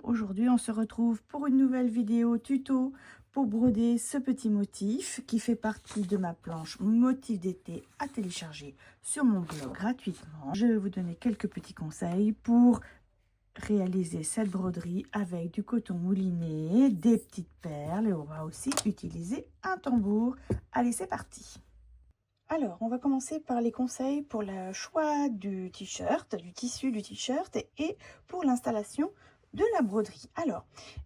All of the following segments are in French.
Aujourd'hui on se retrouve pour une nouvelle vidéo tuto pour broder ce petit motif qui fait partie de ma planche motif d'été à télécharger sur mon blog gratuitement. Je vais vous donner quelques petits conseils pour réaliser cette broderie avec du coton mouliné, des petites perles et on va aussi utiliser un tambour. Allez, c'est parti! Alors, on va commencer par les conseils pour le choix du t-shirt, du tissu du t-shirt et pour l'installation de la broderie. Alors,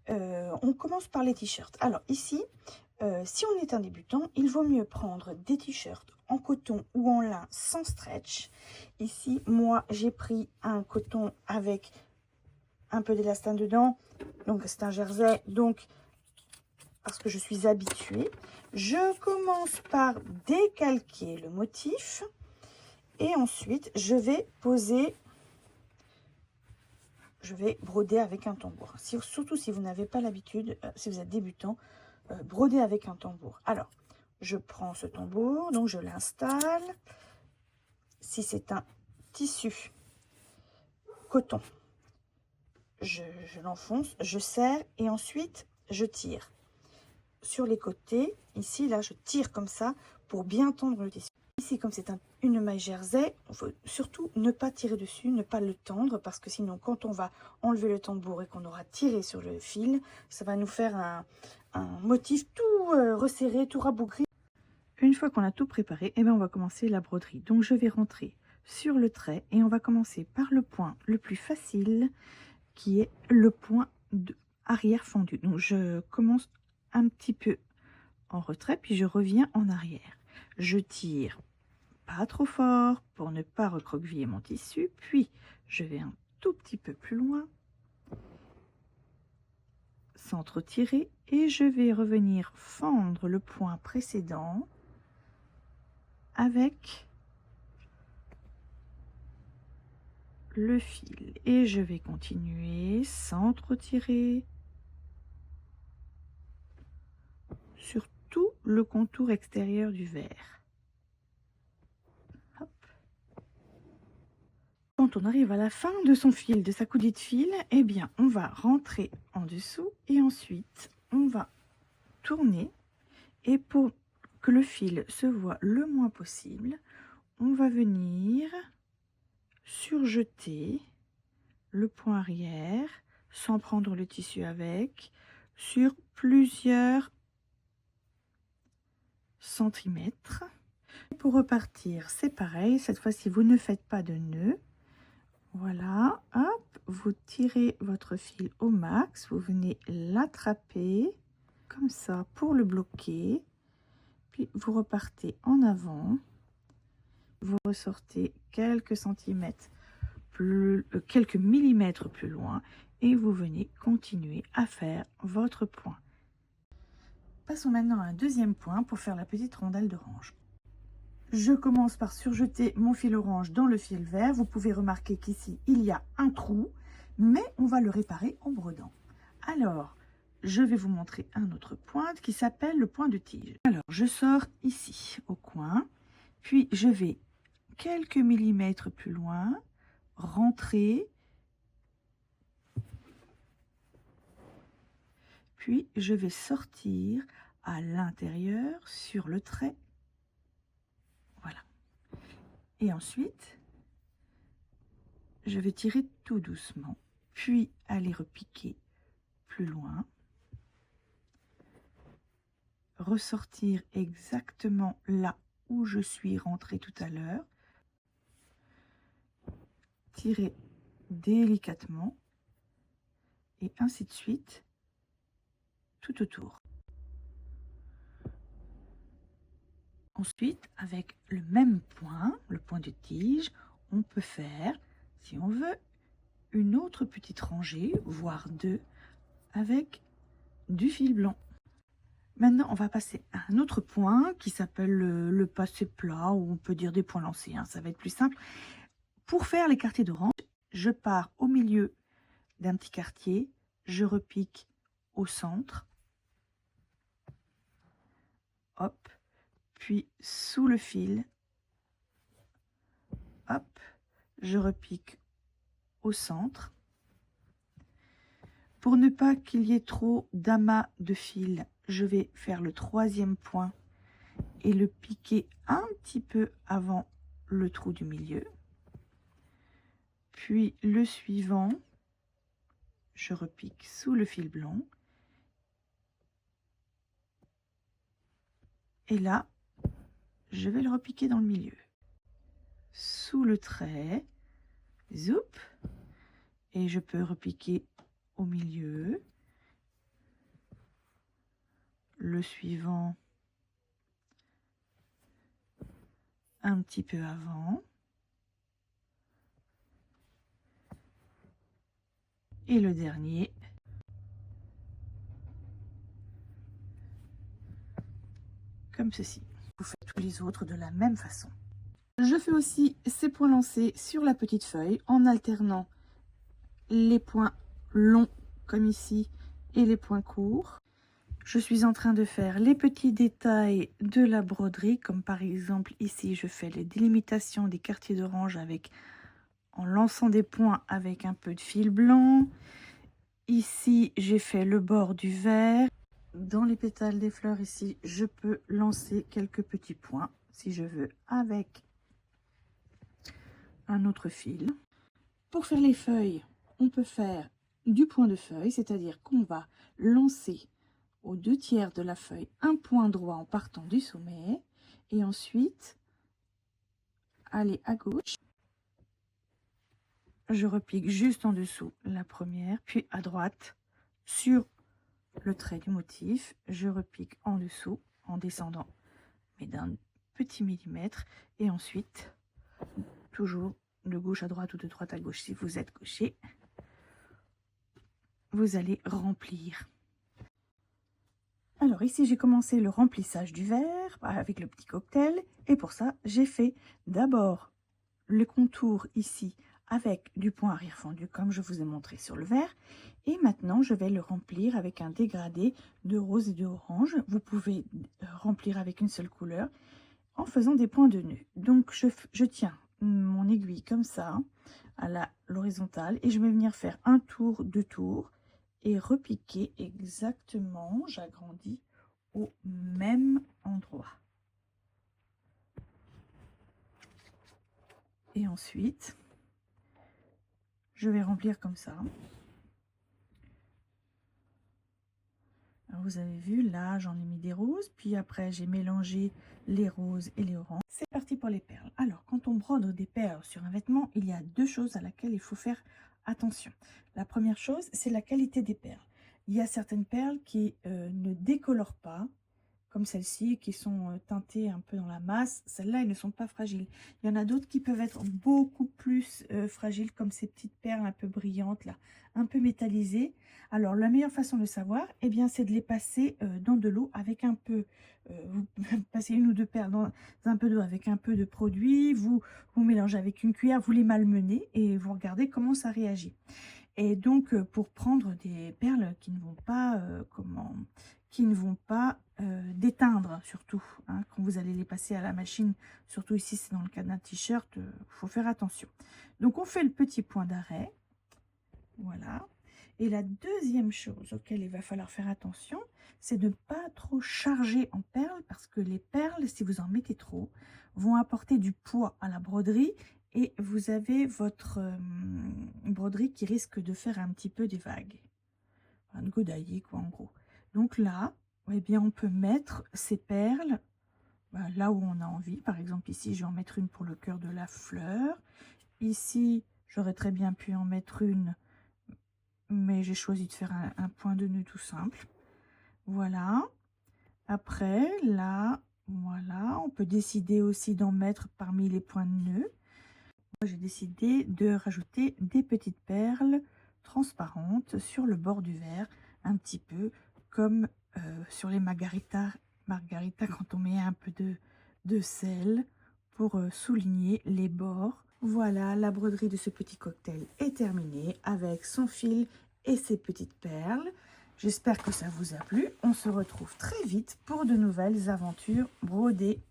on commence par les t-shirts. Alors ici, si on est un débutant, il vaut mieux prendre des t-shirts en coton ou en lin sans stretch. Ici, moi, j'ai pris un coton avec un peu d'élastin dedans, donc c'est un jersey, donc parce que je suis habituée. Je commence par décalquer le motif et ensuite je vais broder avec un tambour. Surtout si vous n'avez pas l'habitude, si vous êtes débutant, broder avec un tambour. Alors, je prends ce tambour, donc je l'installe. Si c'est un tissu coton, je l'enfonce, je serre et ensuite je tire. Sur les côtés, ici, là, je tire comme ça pour bien tendre le tissu. Ici, comme c'est une maille jersey, il faut surtout ne pas tirer dessus, ne pas le tendre, parce que sinon, quand on va enlever le tambour et qu'on aura tiré sur le fil, ça va nous faire un motif tout resserré, tout rabougri. Une fois qu'on a tout préparé, eh bien, on va commencer la broderie. Donc, je vais rentrer sur le trait et on va commencer par le point le plus facile, qui est le point de arrière fendu. Donc, je commence un petit peu en retrait, puis je reviens en arrière. Je tire pas trop fort pour ne pas recroqueviller mon tissu, puis je vais un tout petit peu plus loin, sans trop tirer, et je vais revenir fendre le point précédent avec le fil. Et je vais continuer sans trop tirer sur tout le contour extérieur du verre. Hop. Quand on arrive à la fin de son fil, de sa coudée de fil, eh bien, on va rentrer en dessous et ensuite, on va tourner. Et pour que le fil se voit le moins possible, on va venir surjeter le point arrière, sans prendre le tissu avec, sur plusieurs centimètres. Pour repartir, c'est pareil. Cette fois-ci, vous ne faites pas de nœud. Voilà, hop, vous tirez votre fil au max, vous venez l'attraper comme ça pour le bloquer, puis vous repartez en avant, vous ressortez quelques centimètres quelques millimètres plus loin et vous venez continuer à faire votre point. Passons maintenant à un deuxième point pour faire la petite rondelle d'orange. Je commence par surjeter mon fil orange dans le fil vert. Vous pouvez remarquer qu'ici, il y a un trou, mais on va le réparer en brodant. Alors, je vais vous montrer un autre point qui s'appelle le point de tige. Alors, je sors ici au coin, puis je vais quelques millimètres plus loin, rentrer, puis je vais sortir à l'intérieur sur le trait. Voilà. Et ensuite, je vais tirer tout doucement, puis aller repiquer plus loin, ressortir exactement là où je suis rentrée tout à l'heure, tirer délicatement et ainsi de suite tout autour. Ensuite, avec le même point, le point de tige, on peut faire, si on veut, une autre petite rangée, voire deux, avec du fil blanc. Maintenant, on va passer à un autre point qui s'appelle le passé plat, ou on peut dire des points lancés, hein, ça va être plus simple. Pour faire les quartiers d'orange, je pars au milieu d'un petit quartier, je repique au centre, hop, puis sous le fil, hop, je repique au centre, Pour ne pas qu'il y ait trop d'amas de fil, je vais faire le 3e point et le piquer un petit peu avant le trou du milieu. Puis le suivant, je repique sous le fil blanc. Et là, je vais le repiquer dans le milieu. Sous le trait, zoup, et je peux repiquer au milieu. Le suivant, un petit peu avant. Et le dernier, comme ceci. Vous faites tous les autres de la même façon. Je fais aussi ces points lancés sur la petite feuille en alternant les points longs comme ici et les points courts. Je suis en train de faire les petits détails de la broderie, comme par exemple ici je fais les délimitations des quartiers d'orange avec en lançant des points avec un peu de fil blanc. Ici j'ai fait le bord du vert. Dans les pétales des fleurs ici, je peux lancer quelques petits points si je veux avec un autre fil. Pour faire les feuilles, on peut faire du point de feuille, c'est-à-dire qu'on va lancer aux 2/3 de la feuille un point droit en partant du sommet et ensuite aller à gauche. Je repique juste en dessous la première, puis à droite sur le trait du motif, je repique en dessous en descendant mais d'un petit millimètre et ensuite toujours de gauche à droite ou de droite à gauche si vous êtes gaucher, vous allez remplir. Alors ici j'ai commencé le remplissage du verre avec le petit cocktail et pour ça j'ai fait d'abord le contour ici avec du point arrière fendu comme je vous ai montré sur le verre et maintenant je vais le remplir avec un dégradé de rose et de orange. Vous pouvez remplir avec une seule couleur en faisant des points de nœud. Donc je tiens mon aiguille comme ça à l'horizontale et je vais venir faire un tour, 2 tours et repiquer exactement, j'agrandis au même endroit. Et ensuite, je vais remplir comme ça. Alors vous avez vu, là j'en ai mis des roses, puis après j'ai mélangé les roses et les oranges. C'est parti pour les perles. Alors quand on brode des perles sur un vêtement, il y a 2 choses à laquelle il faut faire attention. La première chose, c'est la qualité des perles. Il y a certaines perles qui ne décolorent pas, comme celles-ci, qui sont teintées un peu dans la masse. Celles-là, elles ne sont pas fragiles. Il y en a d'autres qui peuvent être beaucoup plus fragiles, comme ces petites perles un peu brillantes, là, un peu métallisées. Alors, la meilleure façon de le savoir, eh bien, c'est de les passer dans de l'eau avec un peu... vous passez 1 ou 2 perles dans un peu d'eau avec un peu de produit, vous mélangez avec une cuillère, vous les malmenez et vous regardez comment ça réagit. Et donc, pour prendre des perles qui ne vont pas, déteindre, surtout, hein, quand vous allez les passer à la machine, surtout ici, c'est dans le cas d'un t-shirt, il faut faire attention. Donc, on fait le petit point d'arrêt, voilà. Et la deuxième chose auquel il va falloir faire attention, c'est de ne pas trop charger en perles, parce que les perles, si vous en mettez trop, vont apporter du poids à la broderie, et vous avez votre broderie qui risque de faire un petit peu des vagues. Un godailler, quoi, en gros. Donc là, eh bien, on peut mettre ces perles là où on a envie. Par exemple, ici, je vais en mettre une pour le cœur de la fleur. Ici, j'aurais très bien pu en mettre une, mais j'ai choisi de faire un point de nœud tout simple. Voilà. Après, là, voilà, on peut décider aussi d'en mettre parmi les points de nœud. J'ai décidé de rajouter des petites perles transparentes sur le bord du verre, un petit peu comme sur les margaritas quand on met un peu de sel pour souligner les bords. Voilà, la broderie de ce petit cocktail est terminée avec son fil et ses petites perles. J'espère que ça vous a plu. On se retrouve très vite pour de nouvelles aventures brodées.